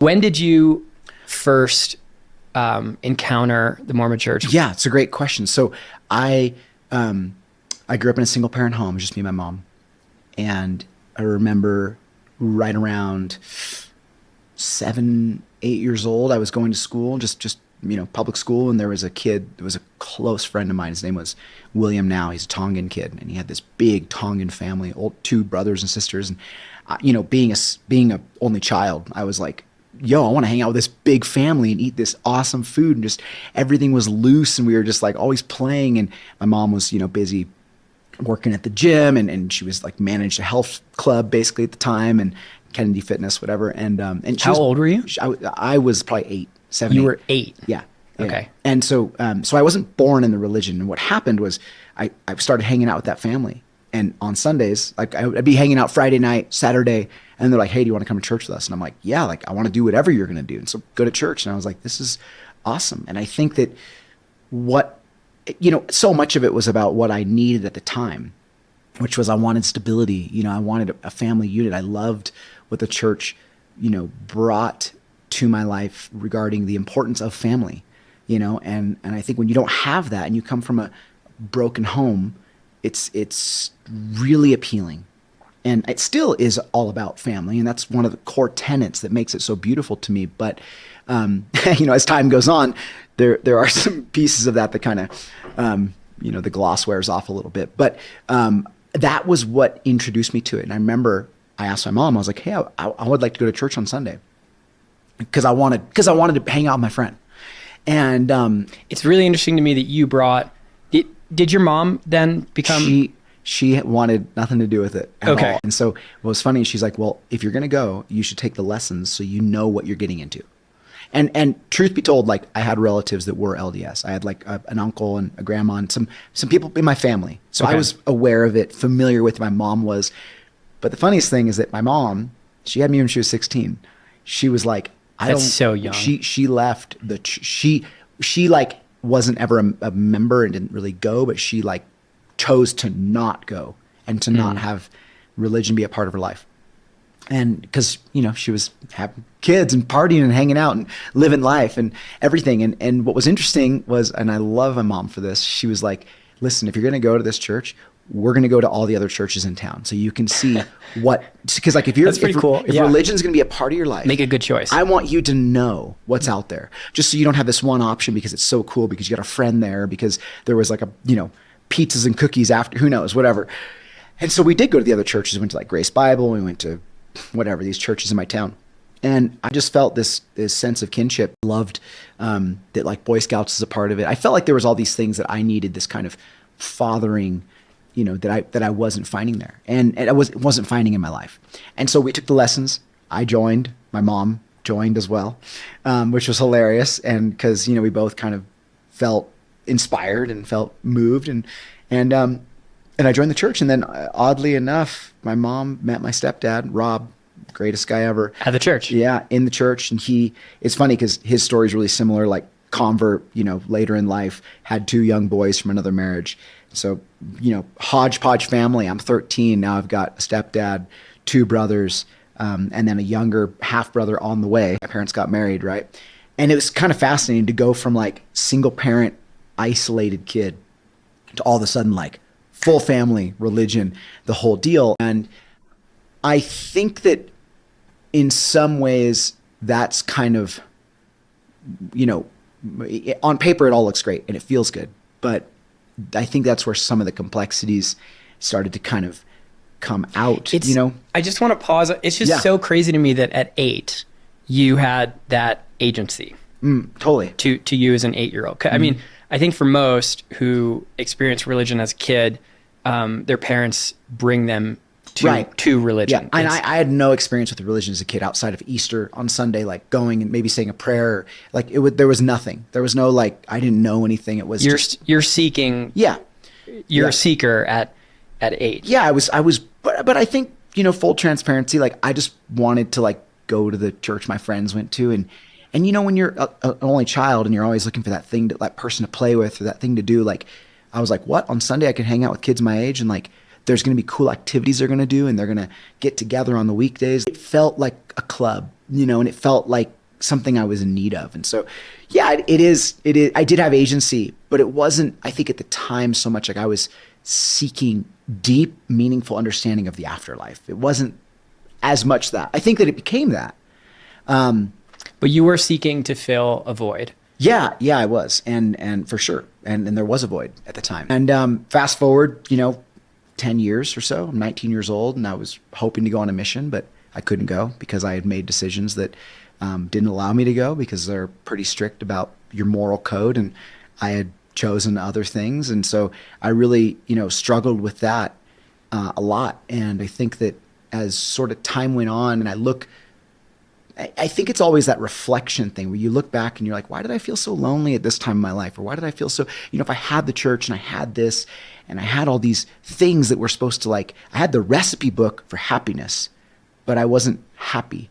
When did you first encounter the Mormon Church? Yeah, it's a great question. So I grew up in a single parent home, just me and my mom. And I remember right around 7, 8 years old, I was going to school, just public school, and there was a kid that was a close friend of mine. His name was William now. He's a Tongan kid, and he had this big Tongan family, 2 brothers and sisters. And being a only child, I was like, yo, I want to hang out with this big family and eat this awesome food, and just everything was loose, and we were just like always playing. And my mom was busy working at the gym, and she was like managed a health club basically at the time, and Kennedy Fitness, whatever. And how old were you? I was probably 7. You were 8. Yeah. Okay. And so I wasn't born in the religion. And what happened was I started hanging out with that family. And on Sundays, like I'd be hanging out Friday night, Saturday, and they're like, hey, do you want to come to church with us? And I'm like, yeah, like I want to do whatever you're going to do. And so go to church. And I was like, this is awesome. And I think that so much of it was about what I needed at the time, which was I wanted stability. I wanted a family unit. I loved what the church, brought to my life regarding the importance of family, and I think when you don't have that and you come from a broken home, it's really appealing. And it still is all about family, and that's one of the core tenets that makes it so beautiful to me. But as time goes on, there are some pieces of that kind of the gloss wears off a little bit. But that was what introduced me to it. And I remember I asked my mom, I was like, hey, I would like to go to church on Sunday because I wanted to hang out with my friend. And it's really interesting to me that you brought. Did your mom then become? She wanted nothing to do with it at Okay. all. And so what was funny, she's like, well, if you're going to go, you should take the lessons so you know what you're getting into. And truth be told, like I had relatives that were LDS. I had like an uncle and a grandma and some people in my family. So Okay. I was aware of it, familiar with it. My mom was. But the funniest thing is that my mom, she had me when she was 16. She was like, That's so young. She left she like wasn't ever a member and didn't really go, but she like chose to not go and to not have religion be a part of her life. And because, she was having kids and partying and hanging out and living life and everything. And what was interesting was, and I love my mom for this, she was like, listen, if you're going to go to this church, we're going to go to all the other churches in town so you can see because like if cool. Yeah. religion's going to be a part of your life, Make a good choice. I want you to know what's out there, just so you don't have this one option because it's so cool, because you got a friend there, because there was like pizzas and cookies after, who knows, whatever. And so we did go to the other churches. We went to like Grace Bible. We went to whatever, these churches in my town. And I just felt this sense of kinship. Loved that like Boy Scouts is a part of it. I felt like there was all these things that I needed, this kind of fathering, that I wasn't finding there. And I wasn't finding in my life. And so we took the lessons. I joined. My mom joined as well, which was hilarious. And because, we both kind of felt inspired and felt moved. And I joined the church. And then oddly enough, my mom met my stepdad, Rob, greatest guy ever. At the church? Yeah, in the church. And it's funny because his story is really similar, like convert, later in life, had 2 young boys from another marriage. So, hodgepodge family. I'm 13. Now I've got a stepdad, 2 brothers, and then a younger half brother on the way. My parents got married, right? And it was kind of fascinating to go from like single parent, isolated kid to all of a sudden like full family, religion, the whole deal. And I think that in some ways that's kind of, on paper it all looks great and it feels good, but I think that's where some of the complexities started to kind of come out, I just want to pause. It's just so crazy to me that at 8, you had that agency. Totally. To you as an 8-year-old. I mean, I think for most who experience religion as a kid, their parents bring them to religion. Yeah, and I had no experience with religion as a kid outside of Easter on Sunday, like going and maybe saying a prayer. Like there was nothing. There was no like, I didn't know anything. It was you're seeking. Yeah. You're a seeker at 8. Yeah, I was, but I think, full transparency, like I just wanted to like go to the church my friends went to. And when you're an only child and you're always looking for that person to play with or that thing to do, like I was like, what? On Sunday I can hang out with kids my age and like, there's going to be cool activities they're going to do and they're going to get together on the weekdays. It felt like a club and it felt like something I was in need of. And so, yeah, it is. I did have agency, but it wasn't, I think at the time, so much like I was seeking deep, meaningful understanding of the afterlife. It wasn't as much that. I think that it became that. But you were seeking to fill a void. Yeah, I was. And for sure. And there was a void at the time. And fast forward, 10 years or so, I'm 19 years old, and I was hoping to go on a mission, but I couldn't go because I had made decisions that didn't allow me to go because they're pretty strict about your moral code, and I had chosen other things. And so I really, struggled with that a lot. And I think that as sort of time went on and I think it's always that reflection thing where you look back and you're like, why did I feel so lonely at this time in my life? Or why did I feel so, if I had the church and I had this and I had all these things that were supposed to I had the recipe book for happiness, but I wasn't happy,